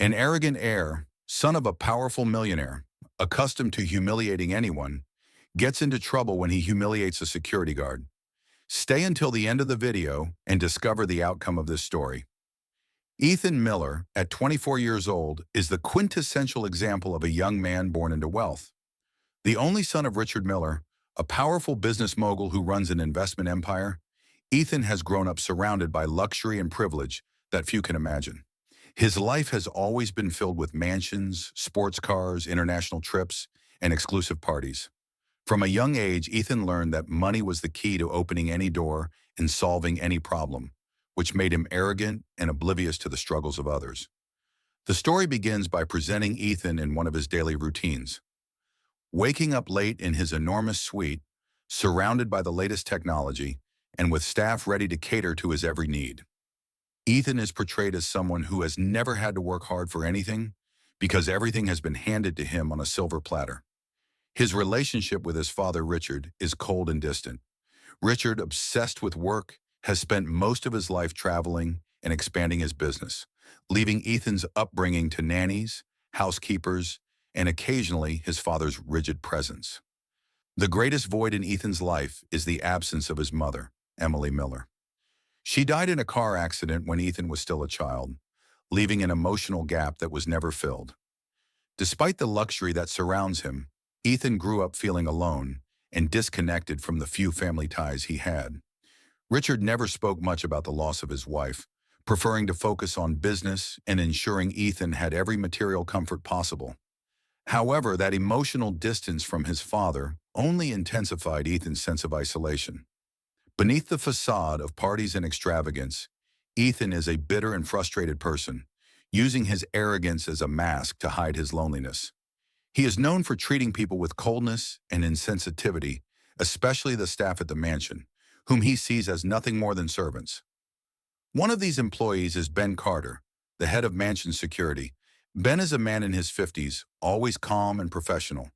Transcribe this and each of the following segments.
An arrogant heir, son of a powerful millionaire, accustomed to humiliating anyone, gets into trouble when he humiliates a security guard. Stay until the end of the video and discover the outcome of this story. Ethan Miller, at 24 years old, is the quintessential example of a young man born into wealth. The only son of Richard Miller, a powerful business mogul who runs an investment empire, Ethan has grown up surrounded by luxury and privilege that few can imagine. His life has always been filled with mansions, sports cars, international trips, and exclusive parties. From a young age, Ethan learned that money was the key to opening any door and solving any problem, which made him arrogant and oblivious to the struggles of others. The story begins by presenting Ethan in one of his daily routines. Waking up late in his enormous suite, surrounded by the latest technology, and with staff ready to cater to his every need. Ethan is portrayed as someone who has never had to work hard for anything because everything has been handed to him on a silver platter. His relationship with his father, Richard, is cold and distant. Richard, obsessed with work, has spent most of his life traveling and expanding his business, leaving Ethan's upbringing to nannies, housekeepers, and occasionally his father's rigid presence. The greatest void in Ethan's life is the absence of his mother, Emily Miller. She died in a car accident when Ethan was still a child, leaving an emotional gap that was never filled. Despite the luxury that surrounds him, Ethan grew up feeling alone and disconnected from the few family ties he had. Richard never spoke much about the loss of his wife, preferring to focus on business and ensuring Ethan had every material comfort possible. However, that emotional distance from his father only intensified Ethan's sense of isolation. Beneath the facade of parties and extravagance, Ethan is a bitter and frustrated person, using his arrogance as a mask to hide his loneliness. He is known for treating people with coldness and insensitivity, especially the staff at the mansion, whom he sees as nothing more than servants. One of these employees is Ben Carter, the head of mansion security. Ben is a man in his 50s, always calm and professional.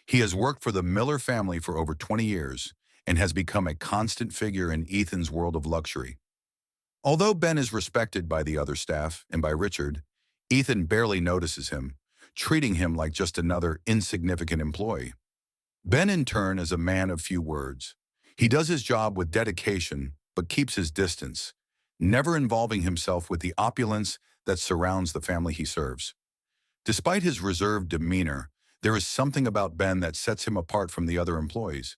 He has worked for the Miller family for over 20 years and has become a constant figure in Ethan's world of luxury. Although Ben is respected by the other staff and by Richard, Ethan barely notices him, treating him like just another insignificant employee. Ben, in turn, is a man of few words. He does his job with dedication, but keeps his distance, never involving himself with the opulence that surrounds the family he serves. Despite his reserved demeanor, there is something about Ben that sets him apart from the other employees.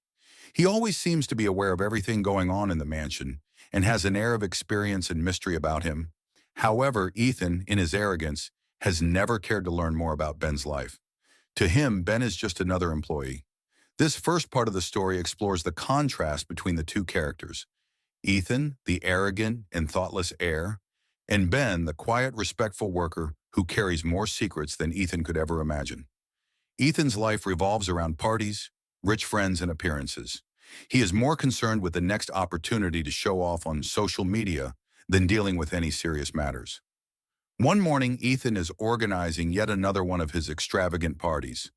He always seems to be aware of everything going on in the mansion and has an air of experience and mystery about him. However, Ethan, in his arrogance, has never cared to learn more about Ben's life. To him, Ben is just another employee. This first part of the story explores the contrast between the two characters: Ethan, the arrogant and thoughtless heir, and Ben, the quiet, respectful worker who carries more secrets than Ethan could ever imagine. Ethan's life revolves around parties, rich friends, and appearances. He is more concerned with the next opportunity to show off on social media than dealing with any serious matters. One morning, Ethan is organizing yet another one of his extravagant parties.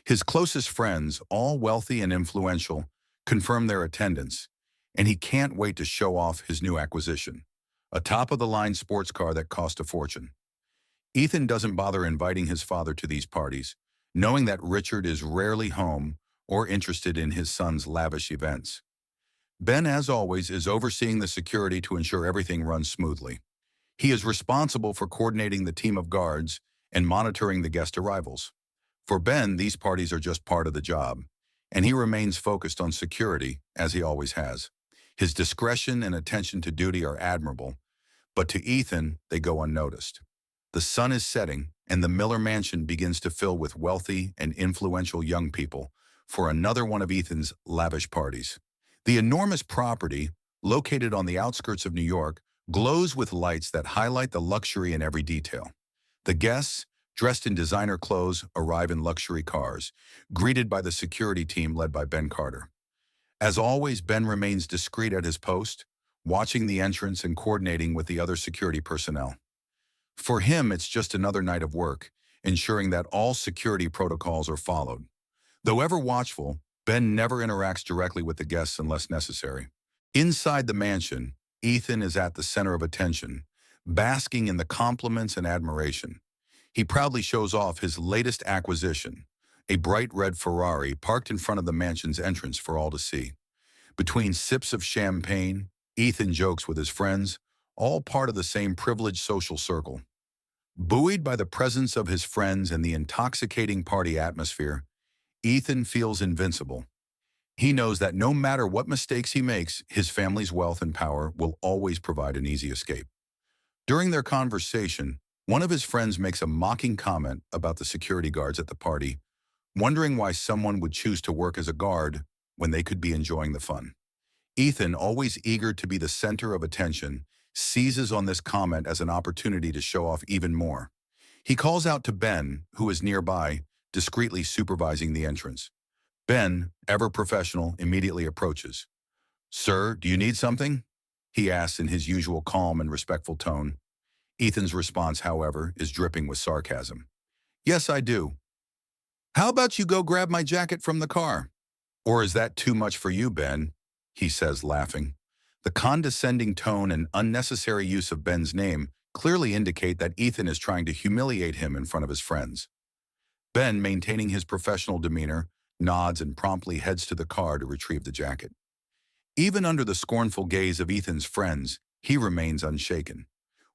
His closest friends, all wealthy and influential, confirm their attendance, and he can't wait to show off his new acquisition, a top-of-the-line sports car that cost a fortune. Ethan doesn't bother inviting his father to these parties, knowing that Richard is rarely home or interested in his son's lavish events. Ben, as always, is overseeing the security to ensure everything runs smoothly. He is responsible for coordinating the team of guards and monitoring the guest arrivals. For Ben, these parties are just part of the job, and he remains focused on security, as he always has. His discretion and attention to duty are admirable, but to Ethan, they go unnoticed. The sun is setting, and the Miller mansion begins to fill with wealthy and influential young people for another one of Ethan's lavish parties. The enormous property, located on the outskirts of New York, glows with lights that highlight the luxury in every detail. The guests, dressed in designer clothes, arrive in luxury cars, greeted by the security team led by Ben Carter. As always, Ben remains discreet at his post, watching the entrance and coordinating with the other security personnel. For him, it's just another night of work, ensuring that all security protocols are followed. Though ever watchful, Ben never interacts directly with the guests unless necessary. Inside the mansion, Ethan is at the center of attention, basking in the compliments and admiration. He proudly shows off his latest acquisition, a bright red Ferrari parked in front of the mansion's entrance for all to see. Between sips of champagne, Ethan jokes with his friends, all part of the same privileged social circle. Buoyed by the presence of his friends and the intoxicating party atmosphere, Ethan feels invincible. He knows that no matter what mistakes he makes, his family's wealth and power will always provide an easy escape. During their conversation, one of his friends makes a mocking comment about the security guards at the party, wondering why someone would choose to work as a guard when they could be enjoying the fun. Ethan, always eager to be the center of attention, seizes on this comment as an opportunity to show off even more. He calls out to Ben, who is nearby, discreetly supervising the entrance. Ben, ever professional, immediately approaches. "Sir, do you need something?" he asks in his usual calm and respectful tone. Ethan's response, however, is dripping with sarcasm. "Yes, I do. How about you go grab my jacket from the car?" "Or is that too much for you, Ben?" he says, laughing. The condescending tone and unnecessary use of Ben's name clearly indicate that Ethan is trying to humiliate him in front of his friends. Ben, maintaining his professional demeanor, nods and promptly heads to the car to retrieve the jacket. Even under the scornful gaze of Ethan's friends, he remains unshaken.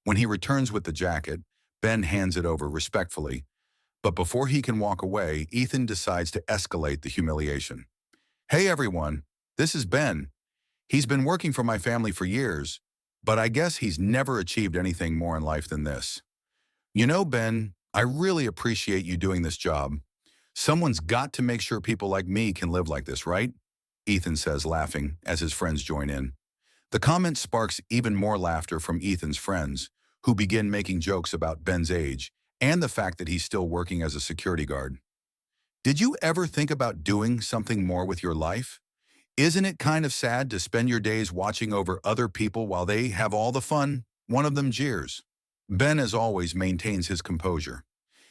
When he returns with the jacket, Ben hands it over respectfully, but before he can walk away, Ethan decides to escalate the humiliation. "Hey everyone, this is Ben. He's been working for my family for years, but I guess he's never achieved anything more in life than this. You know, Ben, I really appreciate you doing this job. Someone's got to make sure people like me can live like this, right?" Ethan says, laughing, as his friends join in. The comment sparks even more laughter from Ethan's friends, who begin making jokes about Ben's age and the fact that he's still working as a security guard. "Did you ever think about doing something more with your life? Isn't it kind of sad to spend your days watching over other people while they have all the fun?" One of them jeers. Ben, as always, maintains his composure.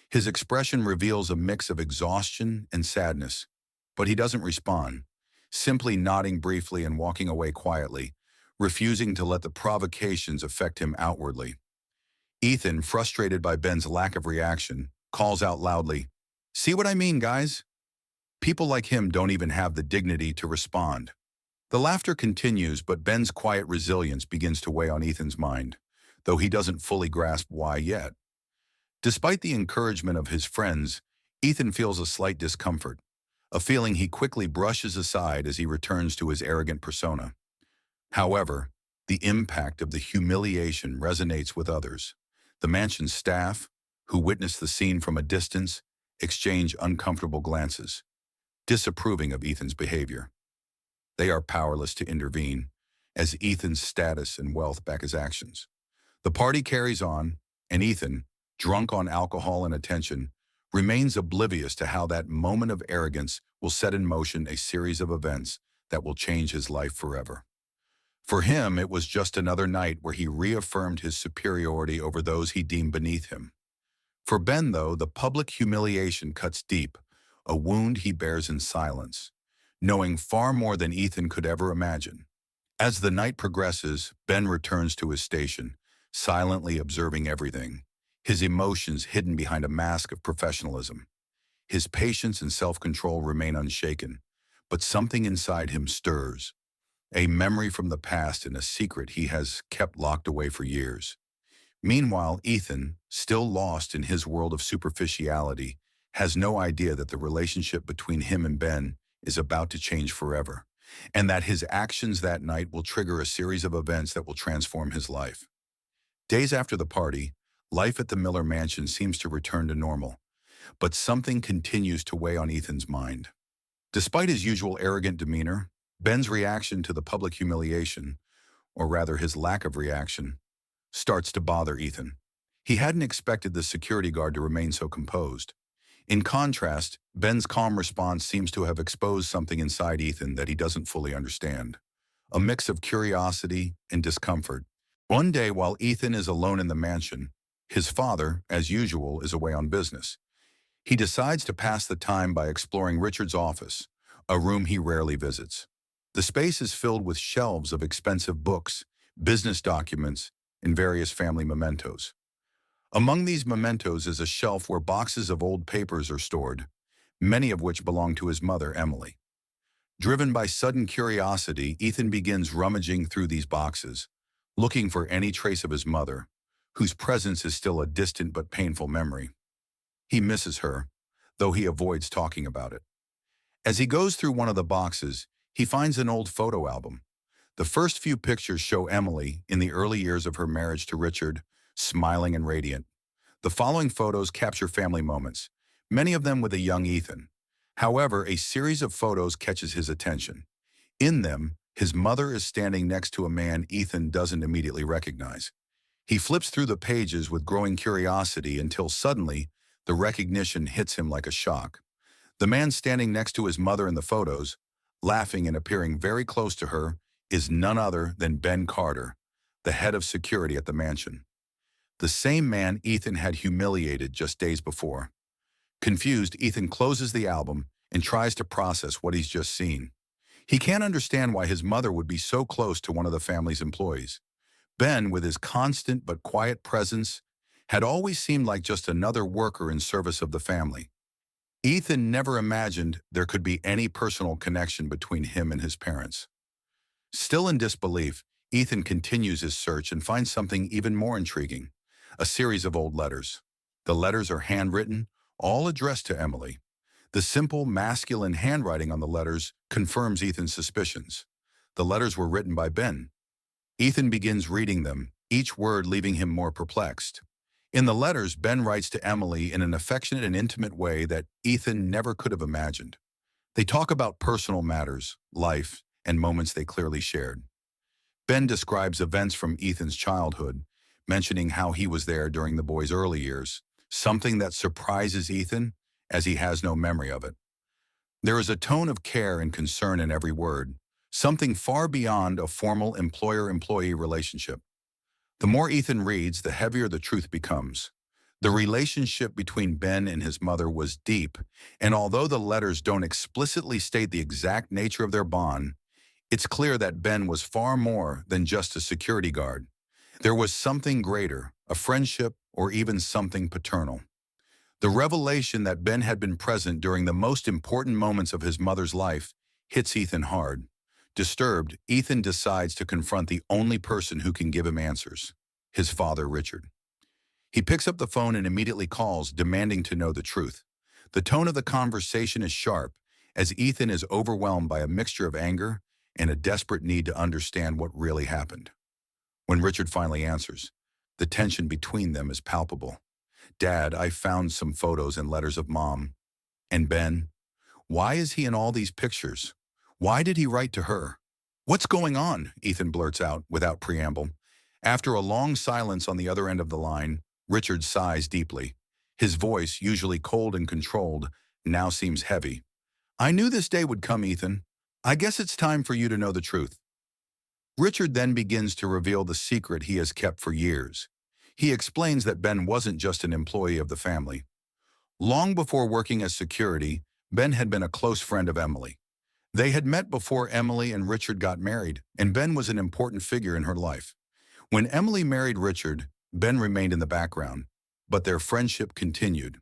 His expression reveals a mix of exhaustion and sadness, but he doesn't respond, simply nodding briefly and walking away quietly, refusing to let the provocations affect him outwardly. Ethan, frustrated by Ben's lack of reaction, calls out loudly, "See what I mean, guys? People like him don't even have the dignity to respond." The laughter continues, but Ben's quiet resilience begins to weigh on Ethan's mind, though he doesn't fully grasp why yet. Despite the encouragement of his friends, Ethan feels a slight discomfort, a feeling he quickly brushes aside as he returns to his arrogant persona. However, the impact of the humiliation resonates with others. The mansion's staff, who witness the scene from a distance, exchange uncomfortable glances, disapproving of Ethan's behavior. They are powerless to intervene, as Ethan's status and wealth back his actions. The party carries on, and Ethan, drunk on alcohol and attention, remains oblivious to how that moment of arrogance will set in motion a series of events that will change his life forever. For him, it was just another night where he reaffirmed his superiority over those he deemed beneath him. For Ben, though, the public humiliation cuts deep, a wound he bears in silence, knowing far more than Ethan could ever imagine. As the night progresses, Ben returns to his station, silently observing everything, his emotions hidden behind a mask of professionalism. His patience and self-control remain unshaken, but something inside him stirs, a memory from the past and a secret he has kept locked away for years. Meanwhile, Ethan, still lost in his world of superficiality, has no idea that the relationship between him and Ben is about to change forever, and that his actions that night will trigger a series of events that will transform his life. Days after the party, life at the Miller mansion seems to return to normal, but something continues to weigh on Ethan's mind. Despite his usual arrogant demeanor, Ben's reaction to the public humiliation, or rather his lack of reaction, starts to bother Ethan. He hadn't expected the security guard to remain so composed. In contrast, Ben's calm response seems to have exposed something inside Ethan that he doesn't fully understand. A mix of curiosity and discomfort. One day, while Ethan is alone in the mansion, his father, as usual, is away on business. He decides to pass the time by exploring Richard's office, a room he rarely visits. The space is filled with shelves of expensive books, business documents, and various family mementos. Among these mementos is a shelf where boxes of old papers are stored, many of which belong to his mother, Emily. Driven by sudden curiosity, Ethan begins rummaging through these boxes, looking for any trace of his mother, whose presence is still a distant but painful memory. He misses her, though he avoids talking about it. As he goes through one of the boxes, he finds an old photo album. The first few pictures show Emily, in the early years of her marriage to Richard, smiling and radiant. The following photos capture family moments, many of them with a young Ethan. However, a series of photos catches his attention. In them, his mother is standing next to a man Ethan doesn't immediately recognize. He flips through the pages with growing curiosity until suddenly, the recognition hits him like a shock. The man standing next to his mother in the photos, laughing and appearing very close to her, is none other than Ben Carter, the head of security at the mansion. The same man Ethan had humiliated just days before. Confused, Ethan closes the album and tries to process what he's just seen. He can't understand why his mother would be so close to one of the family's employees. Ben, with his constant but quiet presence, had always seemed like just another worker in service of the family. Ethan never imagined there could be any personal connection between him and his parents. Still in disbelief, Ethan continues his search and finds something even more intriguing: a series of old letters. The letters are handwritten, all addressed to Emily. The simple, masculine handwriting on the letters confirms Ethan's suspicions. The letters were written by Ben. Ethan begins reading them, each word leaving him more perplexed. In the letters, Ben writes to Emily in an affectionate and intimate way that Ethan never could have imagined. They talk about personal matters, life, and moments they clearly shared. Ben describes events from Ethan's childhood, mentioning how he was there during the boy's early years, something that surprises Ethan as he has no memory of it. There is a tone of care and concern in every word, something far beyond a formal employer-employee relationship. The more Ethan reads, the heavier the truth becomes. The relationship between Ben and his mother was deep, and although the letters don't explicitly state the exact nature of their bond, it's clear that Ben was far more than just a security guard. There was something greater, a friendship, or even something paternal. The revelation that Ben had been present during the most important moments of his mother's life hits Ethan hard. Disturbed, Ethan decides to confront the only person who can give him answers: his father, Richard. He picks up the phone and immediately calls, demanding to know the truth. The tone of the conversation is sharp, as Ethan is overwhelmed by a mixture of anger and a desperate need to understand what really happened. When Richard finally answers, the tension between them is palpable. "Dad, I found some photos and letters of Mom. And Ben? Why is he in all these pictures? Why did he write to her?" "What's going on?" Ethan blurts out without preamble. After a long silence on the other end of the line, Richard sighs deeply. His voice, usually cold and controlled, now seems heavy. "I knew this day would come, Ethan. I guess it's time for you to know the truth." Richard then begins to reveal the secret he has kept for years. He explains that Ben wasn't just an employee of the family. Long before working as security, Ben had been a close friend of Emily. They had met before Emily and Richard got married, and Ben was an important figure in her life. When Emily married Richard, Ben remained in the background, but their friendship continued.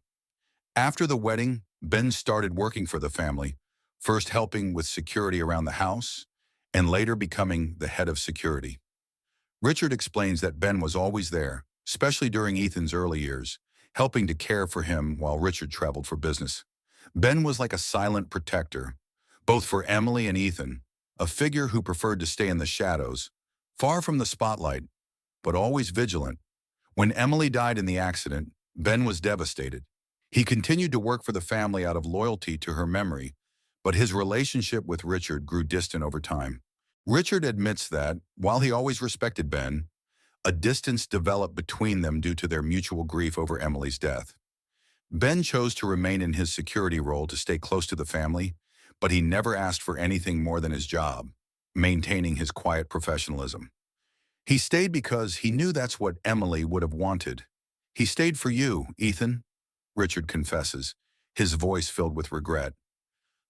After the wedding, Ben started working for the family, first helping with security around the house, and later becoming the head of security. Richard explains that Ben was always there, especially during Ethan's early years, helping to care for him while Richard traveled for business. Ben was like a silent protector, both for Emily and Ethan, a figure who preferred to stay in the shadows, far from the spotlight, but always vigilant. When Emily died in the accident, Ben was devastated. He continued to work for the family out of loyalty to her memory, but his relationship with Richard grew distant over time. Richard admits that, while he always respected Ben, a distance developed between them due to their mutual grief over Emily's death. Ben chose to remain in his security role to stay close to the family, but he never asked for anything more than his job, maintaining his quiet professionalism. He stayed because he knew that's what Emily would have wanted. "He stayed for you, Ethan," Richard confesses, his voice filled with regret.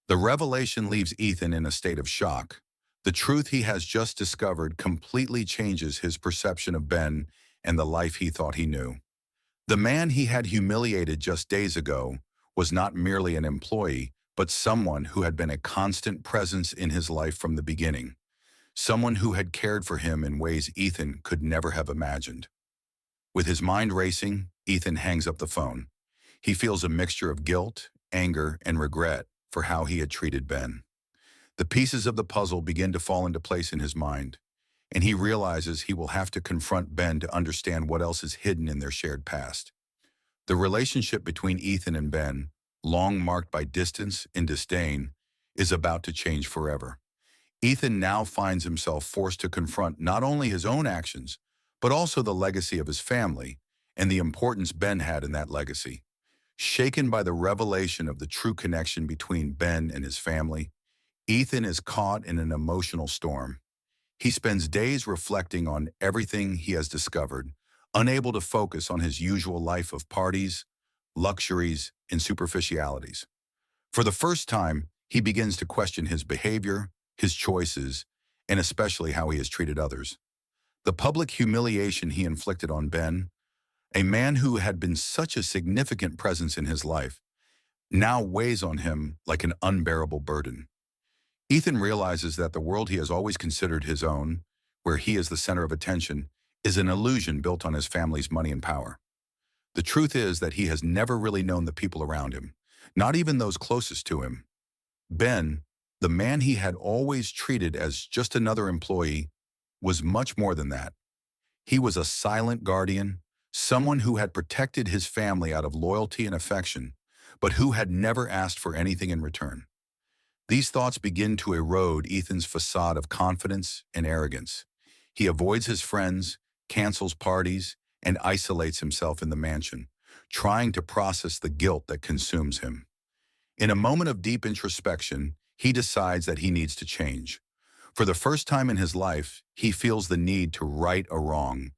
The revelation leaves Ethan in a state of shock. The truth he has just discovered completely changes his perception of Ben and the life he thought he knew. The man he had humiliated just days ago was not merely an employee, but someone who had been a constant presence in his life from the beginning. Someone who had cared for him in ways Ethan could never have imagined. With his mind racing, Ethan hangs up the phone. He feels a mixture of guilt, anger, and regret for how he had treated Ben. The pieces of the puzzle begin to fall into place in his mind, and he realizes he will have to confront Ben to understand what else is hidden in their shared past. The relationship between Ethan and Ben, long marked by distance and disdain, is about to change forever. Ethan now finds himself forced to confront not only his own actions, but also the legacy of his family and the importance Ben had in that legacy. Shaken by the revelation of the true connection between Ben and his family, Ethan is caught in an emotional storm. He spends days reflecting on everything he has discovered, unable to focus on his usual life of parties, luxuries, and superficialities. For the first time, he begins to question his behavior, his choices, and especially how he has treated others. The public humiliation he inflicted on Ben, a man who had been such a significant presence in his life, now weighs on him like an unbearable burden. Ethan realizes that the world he has always considered his own, where he is the center of attention, is an illusion built on his family's money and power. The truth is that he has never really known the people around him, not even those closest to him. Ben, the man he had always treated as just another employee, was much more than that. He was a silent guardian, someone who had protected his family out of loyalty and affection, but who had never asked for anything in return. These thoughts begin to erode Ethan's facade of confidence and arrogance. He avoids his friends, cancels parties, and isolates himself in the mansion, trying to process the guilt that consumes him. In a moment of deep introspection, he decides that he needs to change. For the first time in his life, he feels the need to right a wrong,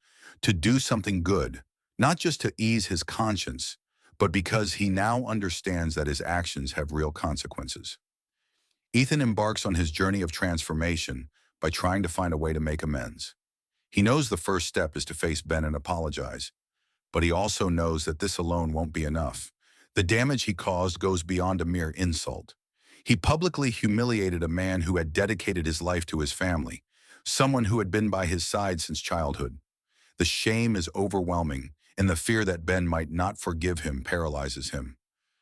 to do something good, not just to ease his conscience, but because he now understands that his actions have real consequences. Ethan embarks on his journey of transformation by trying to find a way to make amends. He knows the first step is to face Ben and apologize, but he also knows that this alone won't be enough. The damage he caused goes beyond a mere insult. He publicly humiliated a man who had dedicated his life to his family, someone who had been by his side since childhood. The shame is overwhelming, and the fear that Ben might not forgive him paralyzes him.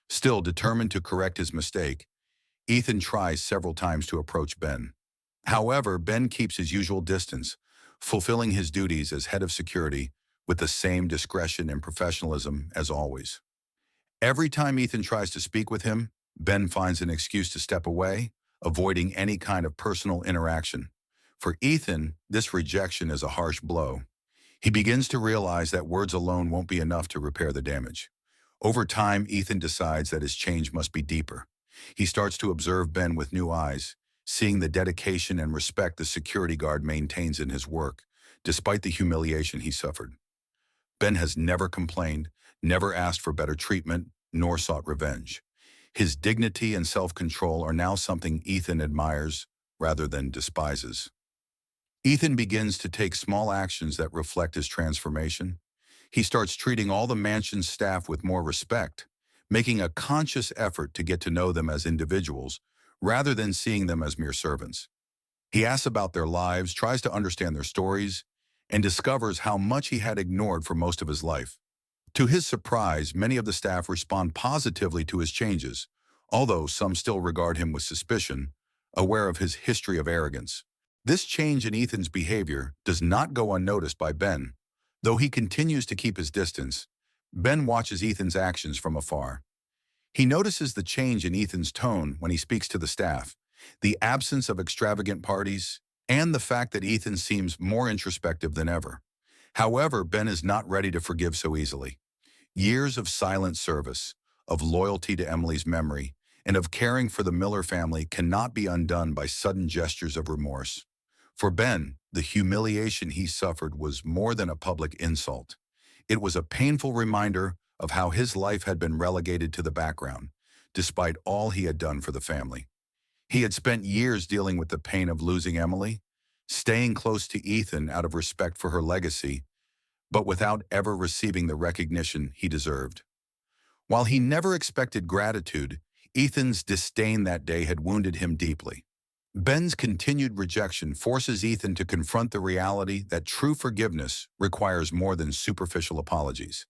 Still determined to correct his mistake, Ethan tries several times to approach Ben. However, Ben keeps his usual distance, fulfilling his duties as head of security with the same discretion and professionalism as always. Every time Ethan tries to speak with him, Ben finds an excuse to step away, avoiding any kind of personal interaction. For Ethan, this rejection is a harsh blow. He begins to realize that words alone won't be enough to repair the damage. Over time, Ethan decides that his change must be deeper. He starts to observe Ben with new eyes, seeing the dedication and respect the security guard maintains in his work, despite the humiliation he suffered. Ben has never complained, never asked for better treatment, nor sought revenge. His dignity and self-control are now something Ethan admires rather than despises. Ethan begins to take small actions that reflect his transformation. He starts treating all the mansion's staff with more respect, making a conscious effort to get to know them as individuals rather than seeing them as mere servants. He asks about their lives, tries to understand their stories, and discovers how much he had ignored for most of his life. To his surprise, many of the staff respond positively to his changes, although some still regard him with suspicion, aware of his history of arrogance. This change in Ethan's behavior does not go unnoticed by Ben. Though he continues to keep his distance, Ben watches Ethan's actions from afar. He notices the change in Ethan's tone when he speaks to the staff, the absence of extravagant parties, and the fact that Ethan seems more introspective than ever. However, Ben is not ready to forgive so easily. Years of silent service, of loyalty to Emily's memory, and of caring for the Miller family cannot be undone by sudden gestures of remorse. For Ben, the humiliation he suffered was more than a public insult. It was a painful reminder of how his life had been relegated to the background, despite all he had done for the family. He had spent years dealing with the pain of losing Emily, staying close to Ethan out of respect for her legacy, but without ever receiving the recognition he deserved. While he never expected gratitude, Ethan's disdain that day had wounded him deeply. Ben's continued rejection forces Ethan to confront the reality that true forgiveness requires more than superficial apologies.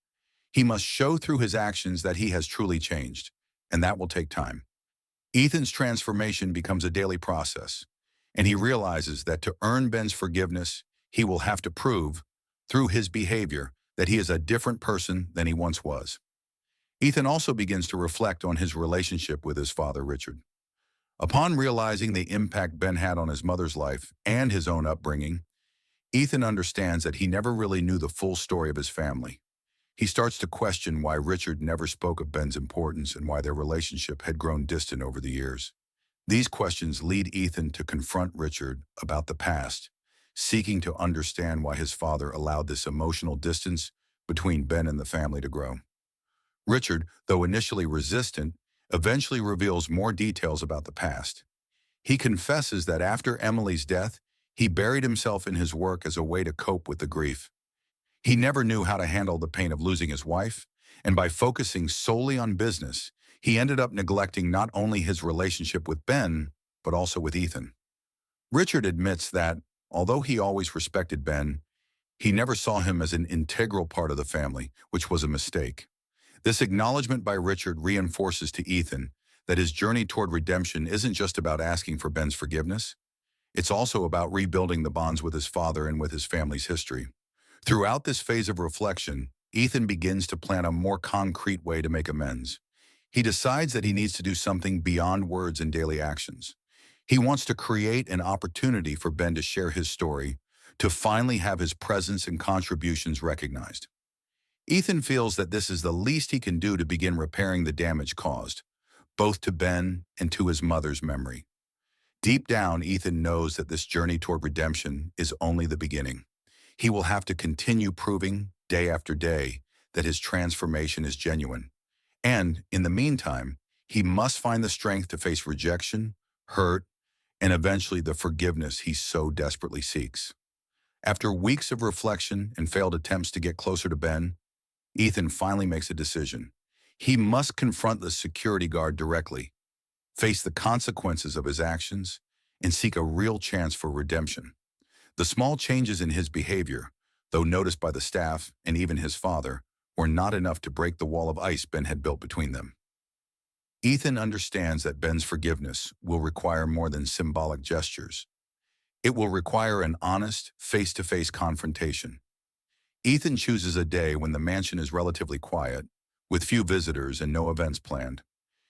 He must show through his actions that he has truly changed, and that will take time. Ethan's transformation becomes a daily process, and he realizes that to earn Ben's forgiveness, he will have to prove, through his behavior, that he is a different person than he once was. Ethan also begins to reflect on his relationship with his father, Richard. Upon realizing the impact Ben had on his mother's life and his own upbringing, Ethan understands that he never really knew the full story of his family. He starts to question why Richard never spoke of Ben's importance and why their relationship had grown distant over the years. These questions lead Ethan to confront Richard about the past, seeking to understand why his father allowed this emotional distance between Ben and the family to grow. Richard, though initially resistant, eventually reveals more details about the past. He confesses that after Emily's death, he buried himself in his work as a way to cope with the grief. He never knew how to handle the pain of losing his wife, and by focusing solely on business, he ended up neglecting not only his relationship with Ben, but also with Ethan. Richard admits that, although he always respected Ben, he never saw him as an integral part of the family, which was a mistake. This acknowledgement by Richard reinforces to Ethan that his journey toward redemption isn't just about asking for Ben's forgiveness. It's also about rebuilding the bonds with his father and with his family's history. Throughout this phase of reflection, Ethan begins to plan a more concrete way to make amends. He decides that he needs to do something beyond words and daily actions. He wants to create an opportunity for Ben to share his story, to finally have his presence and contributions recognized. Ethan feels that this is the least he can do to begin repairing the damage caused, both to Ben and to his mother's memory. Deep down, Ethan knows that this journey toward redemption is only the beginning. He will have to continue proving, day after day, that his transformation is genuine. And, in the meantime, he must find the strength to face rejection, hurt, and eventually the forgiveness he so desperately seeks. After weeks of reflection and failed attempts to get closer to Ben, Ethan finally makes a decision. He must confront the security guard directly, face the consequences of his actions, and seek a real chance for redemption. The small changes in his behavior, though noticed by the staff and even his father, were not enough to break the wall of ice Ben had built between them. Ethan understands that Ben's forgiveness will require more than symbolic gestures. It will require an honest, face-to-face confrontation. Ethan chooses a day when the mansion is relatively quiet, with few visitors and no events planned.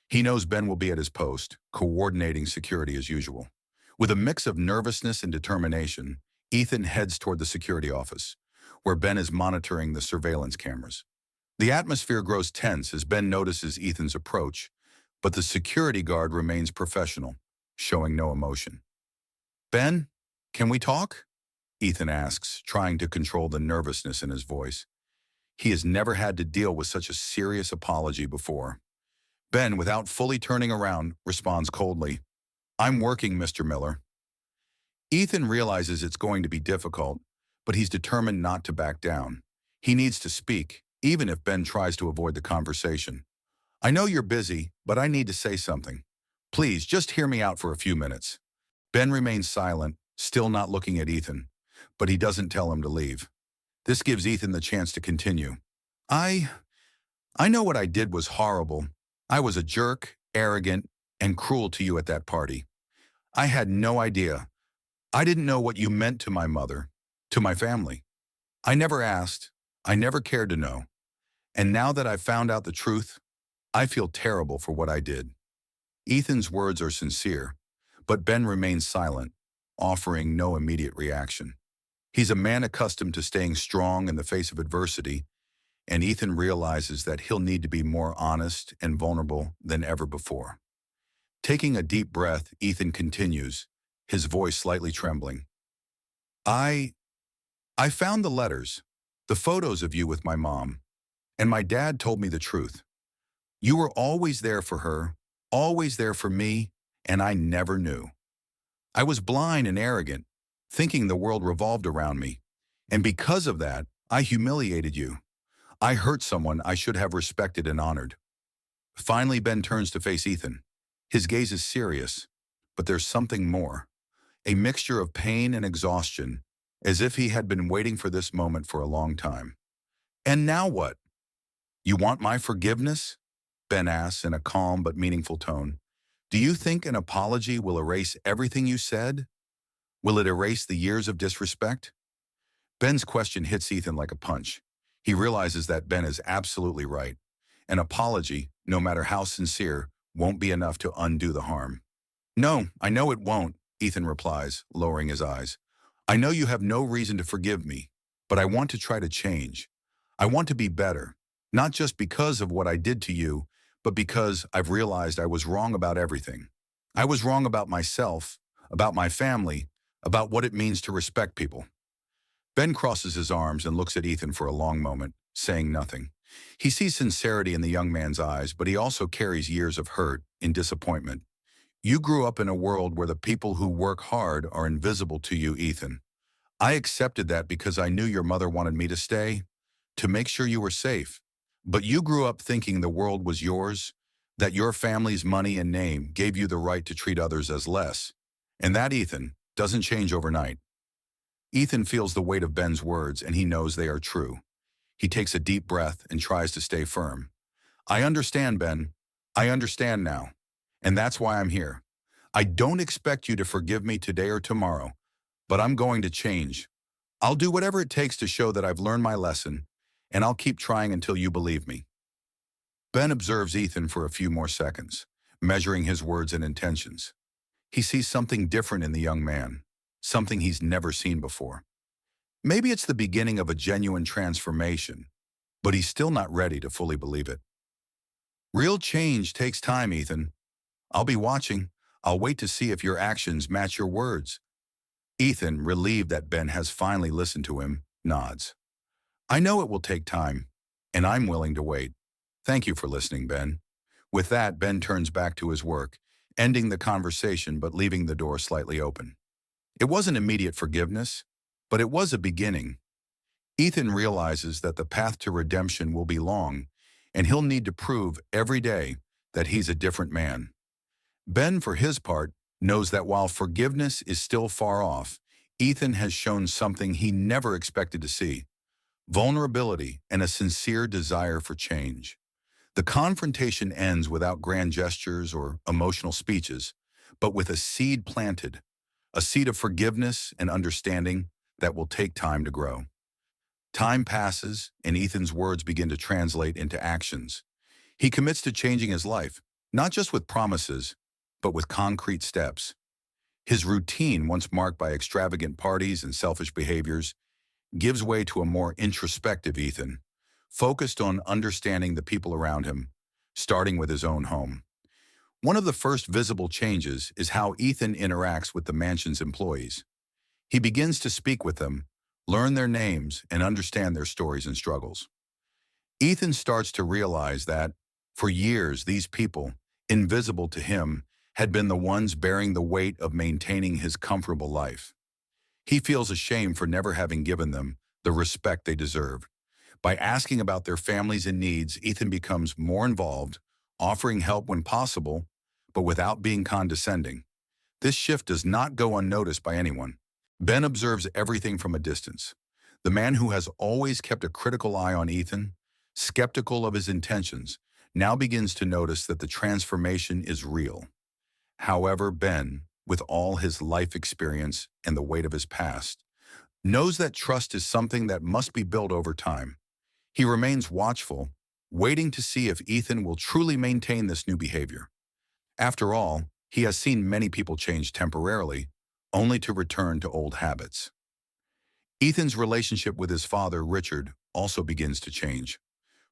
He knows Ben will be at his post, coordinating security as usual. With a mix of nervousness and determination, Ethan heads toward the security office, where Ben is monitoring the surveillance cameras. The atmosphere grows tense as Ben notices Ethan's approach, but the security guard remains professional, showing no emotion. "Ben, can we talk?" Ethan asks, trying to control the nervousness in his voice. He has never had to deal with such a serious apology before. Ben, without fully turning around, responds coldly, "I'm working, Mr. Miller." Ethan realizes it's going to be difficult, but he's determined not to back down. He needs to speak, even if Ben tries to avoid the conversation. "I know you're busy, but I need to say something. Please, just hear me out for a few minutes." Ben remains silent, still not looking at Ethan, but he doesn't tell him to leave. This gives Ethan the chance to continue. I know what I did was horrible. I was a jerk, arrogant, and cruel to you at that party. I had no idea. I didn't know what you meant to my mother, to my family. I never asked. I never cared to know. And now that I've found out the truth, I feel terrible for what I did." Ethan's words are sincere, but Ben remains silent, offering no immediate reaction. He's a man accustomed to staying strong in the face of adversity, and Ethan realizes that he'll need to be more honest and vulnerable than ever before. Taking a deep breath, Ethan continues, his voice slightly trembling. I found the letters, the photos of you with my mom, and my dad told me the truth. You were always there for her, always there for me, and I never knew. I was blind and arrogant, thinking the world revolved around me, and because of that, I humiliated you. I hurt someone I should have respected and honored. Finally, Ben turns to face Ethan. His gaze is serious, but there's something more. A mixture of pain and exhaustion, as if he had been waiting for this moment for a long time. And now what? You want my forgiveness? Ben asks in a calm but meaningful tone. Do you think an apology will erase everything you said? Will it erase the years of disrespect? Ben's question hits Ethan like a punch. He realizes that Ben is absolutely right. An apology, no matter how sincere, won't be enough to undo the harm. No, I know it won't, Ethan replies, lowering his eyes. I know you have no reason to forgive me, but I want to try to change. I want to be better, not just because of what I did to you, but because I've realized I was wrong about everything. I was wrong about myself, about my family, about what it means to respect people. Ben crosses his arms and looks at Ethan for a long moment, saying nothing. He sees sincerity in the young man's eyes, but he also carries years of hurt and disappointment. You grew up in a world where the people who work hard are invisible to you, Ethan. I accepted that because I knew your mother wanted me to stay, to make sure you were safe. But you grew up thinking the world was yours, that your family's money and name gave you the right to treat others as less. And that, Ethan, doesn't change overnight. Ethan feels the weight of Ben's words, and he knows they are true. He takes a deep breath and tries to stay firm. I understand, Ben. I understand now. And that's why I'm here. I don't expect you to forgive me today or tomorrow, but I'm going to change. I'll do whatever it takes to show that I've learned my lesson, and I'll keep trying until you believe me. Ben observes Ethan for a few more seconds, measuring his words and intentions. He sees something different in the young man, something he's never seen before. Maybe it's the beginning of a genuine transformation, but he's still not ready to fully believe it. Real change takes time, Ethan. I'll be watching. I'll wait to see if your actions match your words. Ethan, relieved that Ben has finally listened to him, nods. I know it will take time, and I'm willing to wait. Thank you for listening, Ben. With that, Ben turns back to his work, ending the conversation but leaving the door slightly open. It wasn't immediate forgiveness, but it was a beginning. Ethan realizes that the path to redemption will be long, and he'll need to prove every day that he's a different man. Ben, for his part, knows that while forgiveness is still far off, Ethan has shown something he never expected to see: vulnerability and a sincere desire for change. The confrontation ends without grand gestures or emotional speeches, but with a seed planted, a seed of forgiveness and understanding that will take time to grow. Time passes, and Ethan's words begin to translate into actions. He commits to changing his life, not just with promises, but with concrete steps. His routine, once marked by extravagant parties and selfish behaviors, gives way to a more introspective Ethan, focused on understanding the people around him, starting with his own home. One of the first visible changes is how Ethan interacts with the mansion's employees. He begins to speak with them, learn their names, and understand their stories and struggles. Ethan starts to realize that, for years, these people, invisible to him, had been the ones bearing the weight of maintaining his comfortable life. He feels ashamed for never having given them the respect they deserve. By asking about their families and needs, Ethan becomes more involved, offering help when possible, but without being condescending. This shift does not go unnoticed by anyone. Ben observes everything from a distance. The man who has always kept a critical eye on Ethan, skeptical of his intentions, now begins to notice that the transformation is real. However, Ben, with all his life experience and the weight of his past, knows that trust is something that must be built over time. He remains watchful, waiting to see if Ethan will truly maintain this new behavior. After all, he has seen many people change temporarily, only to return to old habits. Ethan's relationship with his father, Richard, also begins to change.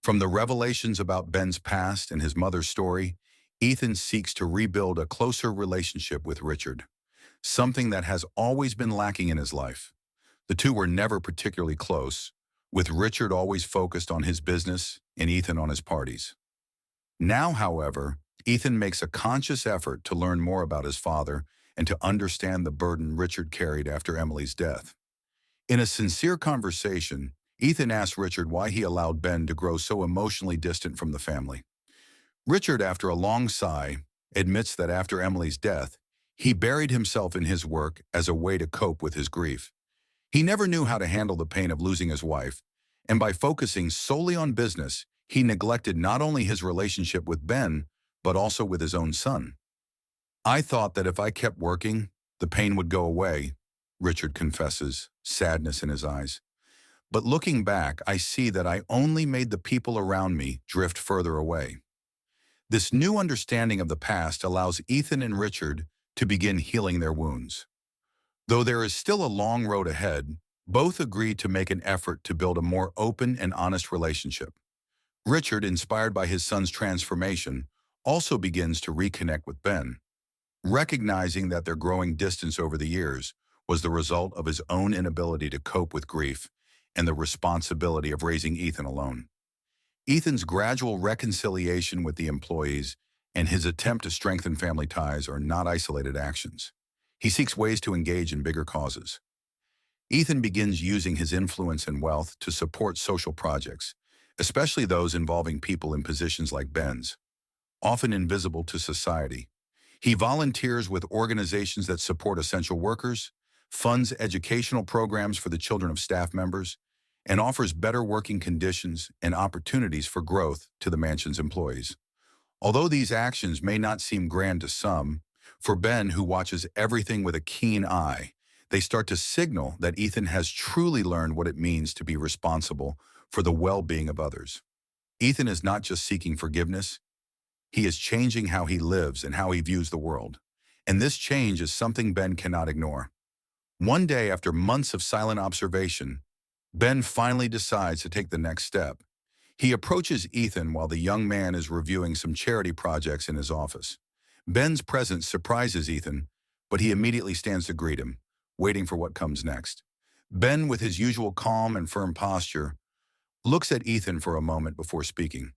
From the revelations about Ben's past and his mother's story, Ethan seeks to rebuild a closer relationship with Richard, something that has always been lacking in his life. The two were never particularly close, with Richard always focused on his business and Ethan on his parties. Now, however, Ethan makes a conscious effort to learn more about his father and to understand the burden Richard carried after Emily's death. In a sincere conversation, Ethan asks Richard why he allowed Ben to grow so emotionally distant from the family. Richard, after a long sigh, admits that after Emily's death, he buried himself in his work as a way to cope with his grief. He never knew how to handle the pain of losing his wife, and by focusing solely on business, he neglected not only his relationship with Ben, but also with his own son. I thought that if I kept working, the pain would go away, Richard confesses, sadness in his eyes. But looking back, I see that I only made the people around me drift further away. This new understanding of the past allows Ethan and Richard to begin healing their wounds. Though there is still a long road ahead, both agree to make an effort to build a more open and honest relationship. Richard, inspired by his son's transformation, also begins to reconnect with Ben, recognizing that their growing distance over the years was the result of his own inability to cope with grief and the responsibility of raising Ethan alone. Ethan's gradual reconciliation with the employees and his attempt to strengthen family ties are not isolated actions. He seeks ways to engage in bigger causes. Ethan begins using his influence and wealth to support social projects, especially those involving people in positions like Ben's, often invisible to society. He volunteers with organizations that support essential workers, funds educational programs for the children of staff members, and offers better working conditions and opportunities for growth to the mansion's employees. Although these actions may not seem grand to some, for Ben, who watches everything with a keen eye, they start to signal that Ethan has truly learned what it means to be responsible for the well-being of others. Ethan is not just seeking forgiveness, he is changing how he lives and how he views the world. And this change is something Ben cannot ignore. One day, after months of silent observation, Ben finally decides to take the next step. He approaches Ethan while the young man is reviewing some charity projects in his office. Ben's presence surprises Ethan, but he immediately stands to greet him, waiting for what comes next. Ben, with his usual calm and firm posture, looks at Ethan for a moment before speaking.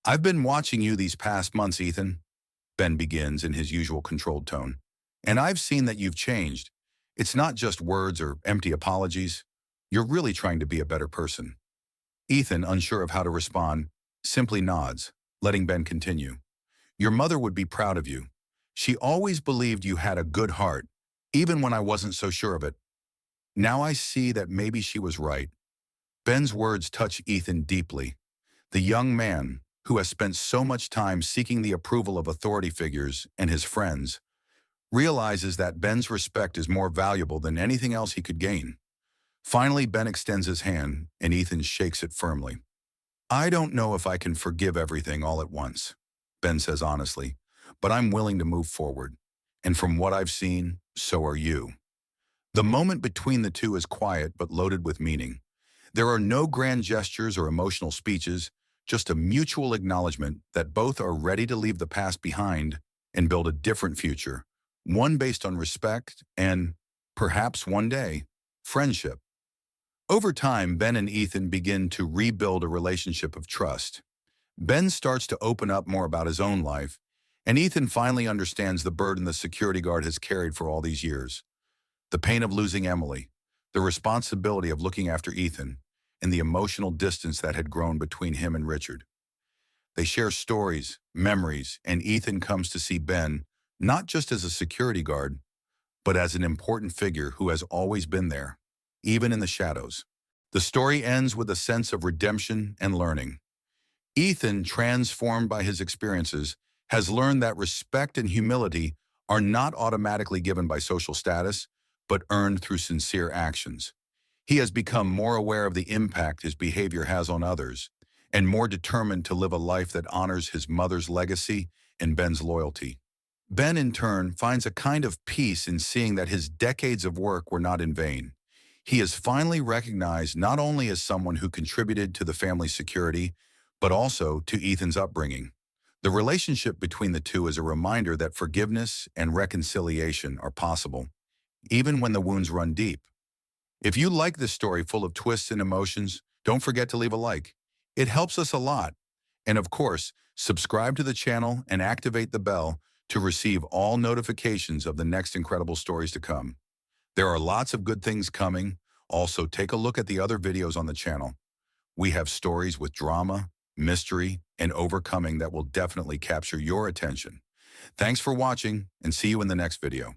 "I've been watching you these past months, Ethan," Ben begins in his usual controlled tone. "And I've seen that you've changed. It's not just words or empty apologies. You're really trying to be a better person." Ethan, unsure of how to respond, simply nods, letting Ben continue. "Your mother would be proud of you. She always believed you had a good heart, even when I wasn't so sure of it. Now I see that maybe she was right." Ben's words touch Ethan deeply. The young man, who has spent so much time seeking the approval of authority figures and his friends, realizes that Ben's respect is more valuable than anything else he could gain. Finally, Ben extends his hand, and Ethan shakes it firmly. "I don't know if I can forgive everything all at once," Ben says honestly, "but I'm willing to move forward. And from what I've seen, so are you." The moment between the two is quiet but loaded with meaning. There are no grand gestures or emotional speeches, just a mutual acknowledgement that both are ready to leave the past behind and build a different future, one based on respect and, perhaps one day, friendship. Over time, Ben and Ethan begin to rebuild a relationship of trust. Ben starts to open up more about his own life, and Ethan finally understands the burden the security guard has carried for all these years. The pain of losing Emily, the responsibility of looking after Ethan, and the emotional distance that had grown between him and Richard. They share stories, memories, and Ethan comes to see Ben not just as a security guard, but as an important figure who has always been there, even in the shadows. The story ends with a sense of redemption and learning. Ethan, transformed by his experiences, has learned that respect and humility are not automatically given by social status, but earned through sincere actions. He has become more aware of the impact his behavior has on others, and more determined to live a life that honors his mother's legacy and Ben's loyalty. Ben, in turn, finds a kind of peace in seeing that his decades of work were not in vain. He is finally recognized not only as someone who contributed to the family's security, but also to Ethan's upbringing. The relationship between the two is a reminder that forgiveness and reconciliation are possible, even when the wounds run deep. If you like this story full of twists and emotions, don't forget to leave a like. It helps us a lot. And of course, subscribe to the channel and activate the bell to receive all notifications of the next incredible stories to come. There are lots of good things coming. Also, take a look at the other videos on the channel. We have stories with drama, mystery, and overcoming that will definitely capture your attention. Thanks for watching, and see you in the next video.